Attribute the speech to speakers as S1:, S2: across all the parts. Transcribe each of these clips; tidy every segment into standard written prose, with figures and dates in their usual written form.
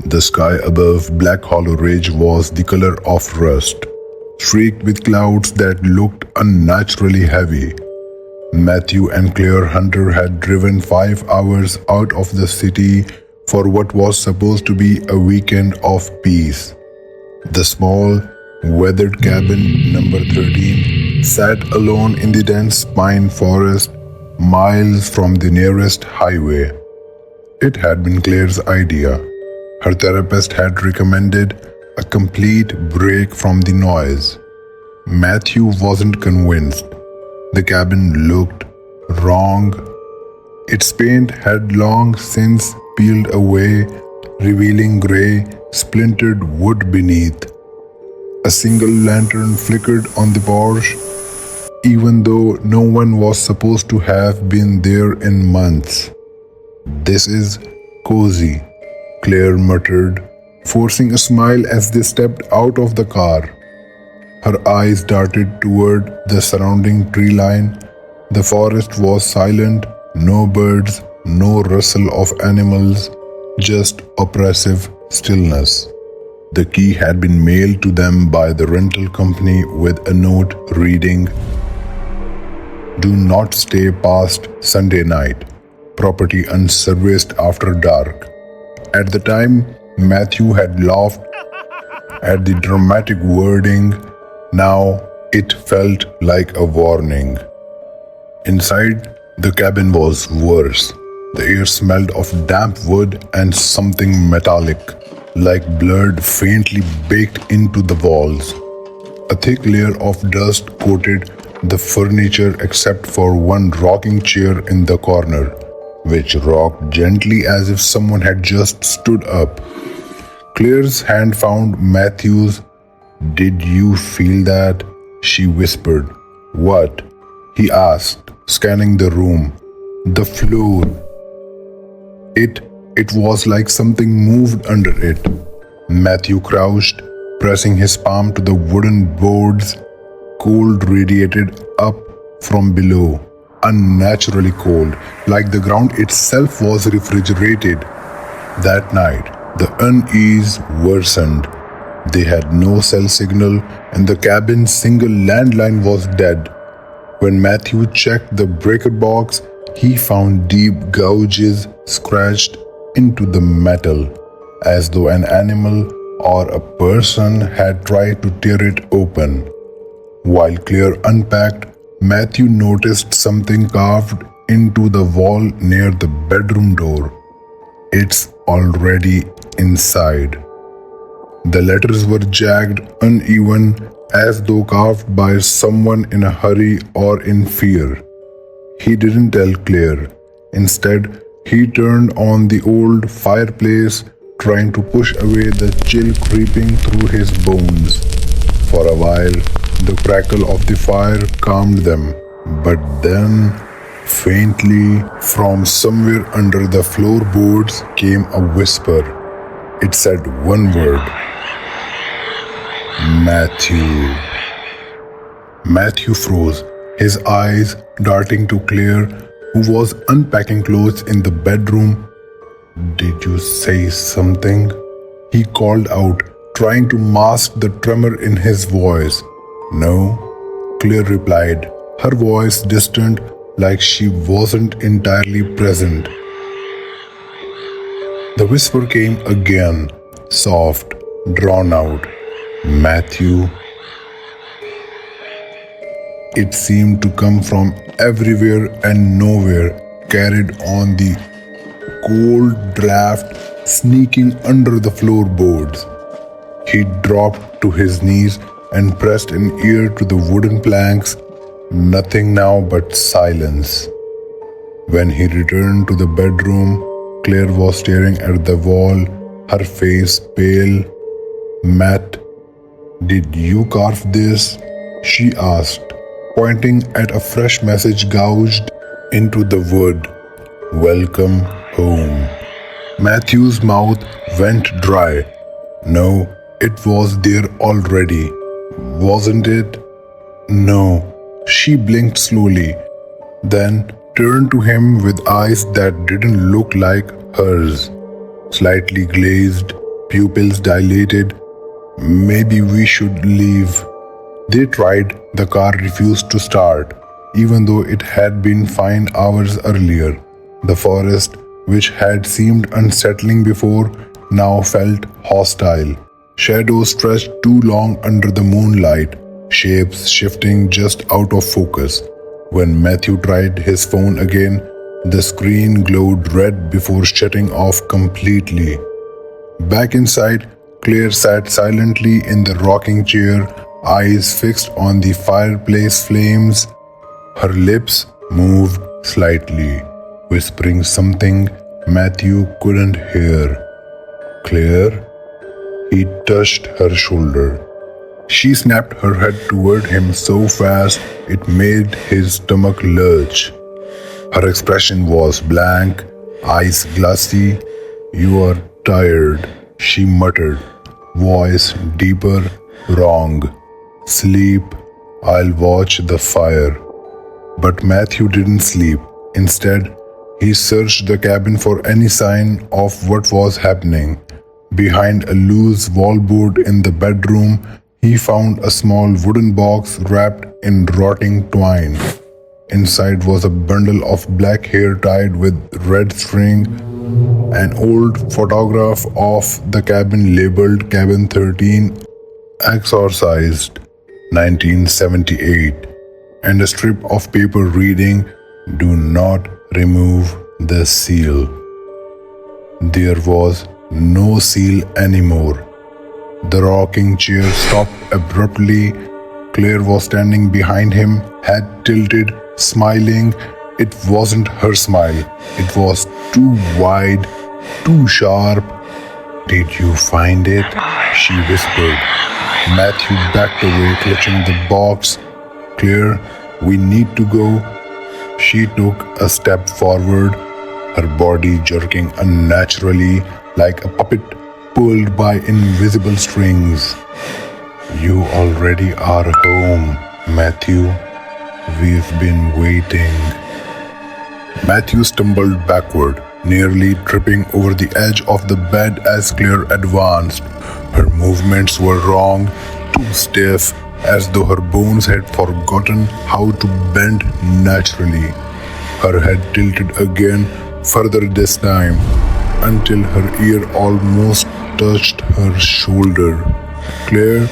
S1: The sky above Black Hollow Ridge was the color of rust, streaked with clouds that looked unnaturally heavy. Matthew and Claire Hunter had driven 5 hours out of the city for what was supposed to be a weekend of peace. The small, weathered cabin number 13 sat alone in the dense pine forest, miles from the nearest highway. It had been Claire's idea. Her therapist had recommended a complete break from the noise. Matthew wasn't convinced. The cabin looked wrong. Its paint had long since peeled away, revealing gray, splintered wood beneath. A single lantern flickered on the porch, even though no one was supposed to have been there in months. "This is cozy," Claire muttered, forcing a smile as they stepped out of the car. Her eyes darted toward the surrounding tree line. The forest was silent, no birds, no rustle of animals, just oppressive stillness. The key had been mailed to them by the rental company with a note reading, "Do not stay past Sunday night. Property unserviced after dark." At the time, Matthew had laughed at the dramatic wording. Now it felt like a warning. Inside, the cabin was worse. The air smelled of damp wood and something metallic, like blood faintly baked into the walls. A thick layer of dust coated the furniture except for one rocking chair in the corner, which rocked gently as if someone had just stood up. Claire's hand found Matthew's. "Did you feel that?" she whispered. "What?" he asked, scanning the room. "The floor. It was like something moved under it." Matthew crouched, pressing his palm to the wooden boards. Cold radiated up from below, unnaturally cold, like the ground itself was refrigerated. That night, the unease worsened. They had no cell signal, and the cabin's single landline was dead. When Matthew checked the breaker box, he found deep gouges scratched into the metal, as though an animal or a person had tried to tear it open. While Claire unpacked, Matthew noticed something carved into the wall near the bedroom door. "It's already inside." The letters were jagged, uneven, as though carved by someone in a hurry or in fear. He didn't tell Claire. Instead, he turned on the old fireplace, trying to push away the chill creeping through his bones. For a while, the crackle of the fire calmed them, but then, faintly, from somewhere under the floorboards came a whisper. It said one word: "Matthew." Matthew froze, his eyes darting to Claire, who was unpacking clothes in the bedroom. "Did you say something?" he called out, trying to mask the tremor in his voice. "No," Claire replied, her voice distant, like she wasn't entirely present. The whisper came again, soft, drawn out. "Matthew." It seemed to come from everywhere and nowhere, carried on the cold draft, sneaking under the floorboards. He dropped to his knees and pressed an ear to the wooden planks. Nothing now but silence. When he returned to the bedroom, Claire was staring at the wall, her face pale. "Matt, did you carve this?" she asked, pointing at a fresh message gouged into the wood. "Welcome home." Matthew's mouth went dry. No, it was there already, wasn't it? No. She blinked slowly, then turned to him with eyes that didn't look like hers, slightly glazed, pupils dilated. Maybe we should leave. They tried. The car refused to start, even though it had been fine hours earlier. The forest, which had seemed unsettling before, now felt hostile. Shadows stretched too long under the moonlight, shapes shifting just out of focus. When Matthew tried his phone again, the screen glowed red before shutting off completely. Back inside, Claire sat silently in the rocking chair, eyes fixed on the fireplace flames. Her lips moved slightly, whispering something Matthew couldn't hear. "Claire?" He touched her shoulder. She snapped her head toward him so fast it made his stomach lurch. Her expression was blank, eyes glassy. "You are tired," she muttered, voice deeper, wrong. "Sleep, I'll watch the fire." But Matthew didn't sleep. Instead, he searched the cabin for any sign of what was happening. Behind a loose wallboard in the bedroom, he found a small wooden box wrapped in rotting twine. Inside was a bundle of black hair tied with red string, an old photograph of the cabin labeled Cabin 13, Exorcised, 1978, and a strip of paper reading, "Do not remove the seal." There was no seal anymore. The rocking chair stopped abruptly. Claire was standing behind him, head tilted, smiling. It wasn't her smile. It was too wide, too sharp. "Did you find it?" she whispered. Matthew backed away, clutching the box. "Claire, we need to go." She took a step forward, her body jerking unnaturally like a puppet pulled by invisible strings. "You already are home, Matthew. We've been waiting." Matthew stumbled backward, nearly tripping over the edge of the bed as Claire advanced. Her movements were wrong, too stiff, as though her bones had forgotten how to bend naturally. Her head tilted again, further this time, until her ear almost touched her shoulder. "Claire,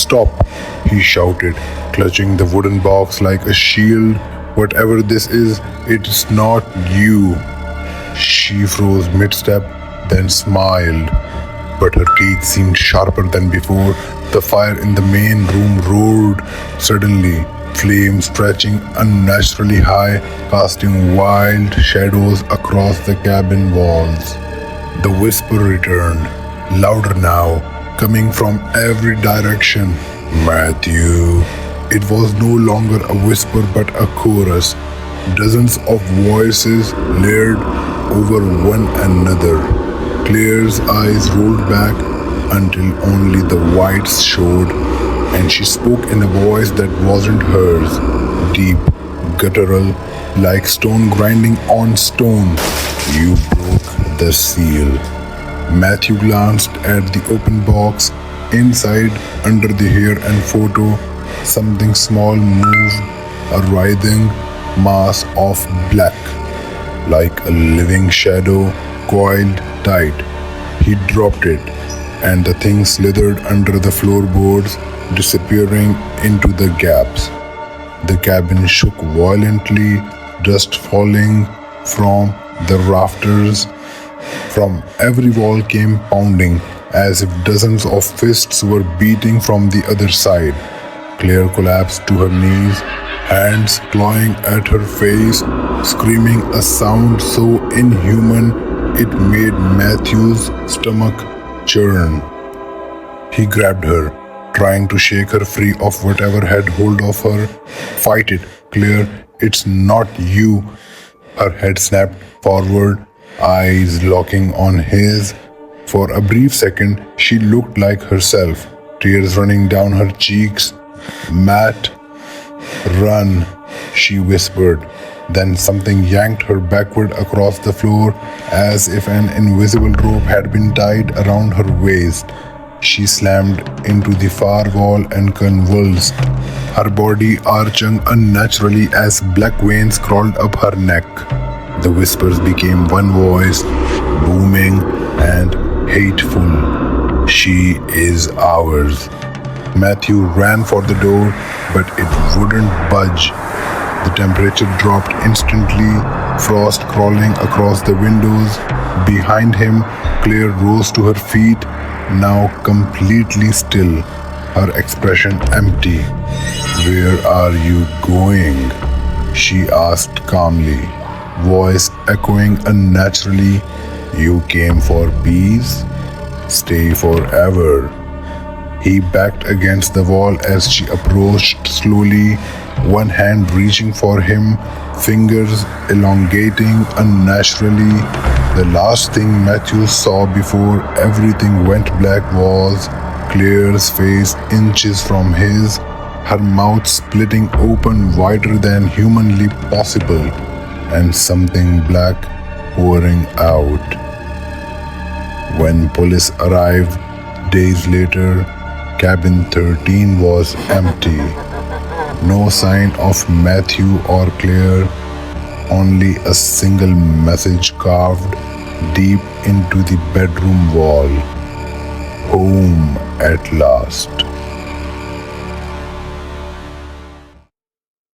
S1: stop!" he shouted, clutching the wooden box like a shield. "Whatever this is, it's not you." She froze mid-step, then smiled, but her teeth seemed sharper than before. The fire in the main room roared suddenly, flames stretching unnaturally high, casting wild shadows across the cabin walls. The whisper returned, louder now, coming from every direction. "Matthew." It was no longer a whisper but a chorus, dozens of voices layered over one another. Claire's eyes rolled back until only the whites showed, and she spoke in a voice that wasn't hers, deep, guttural, like stone grinding on stone. "You broke the seal." Matthew glanced at the open box. Inside, under the hair and photo, something small moved, a writhing mass of black, like a living shadow coiled tight. He dropped it, and the thing slithered under the floorboards, disappearing into the gaps. The cabin shook violently, dust falling from the rafters. From every wall came pounding, as if dozens of fists were beating from the other side. Claire collapsed to her knees, hands clawing at her face, screaming a sound so inhuman it made Matthew's stomach churn. He grabbed her, trying to shake her free of whatever had hold of her. "Fight it, Claire. It's not you." Her head snapped forward, eyes locking on his. For a brief second, she looked like herself, tears running down her cheeks. "Matt, run," she whispered, Then something yanked her backward across the floor as if an invisible rope had been tied around her waist. She slammed into the far wall and convulsed, her body arching unnaturally as black veins crawled up her neck. The whispers became one voice, booming and hateful. "She is ours." Matthew ran for the door, but it wouldn't budge. The temperature dropped instantly, frost crawling across the windows. Behind him, Claire rose to her feet, now completely still, her expression empty. "Where are you going?" she asked calmly, voice echoing unnaturally. "You came for peace? Stay forever." He backed against the wall as she approached slowly, one hand reaching for him, fingers elongating unnaturally. The last thing Matthew saw before everything went black was Claire's face inches from his, her mouth splitting open wider than humanly possible, and something black pouring out. When police arrived days later, cabin 13 was empty. No sign of Matthew or Claire, only a single message carved deep into the bedroom wall. "Home at last."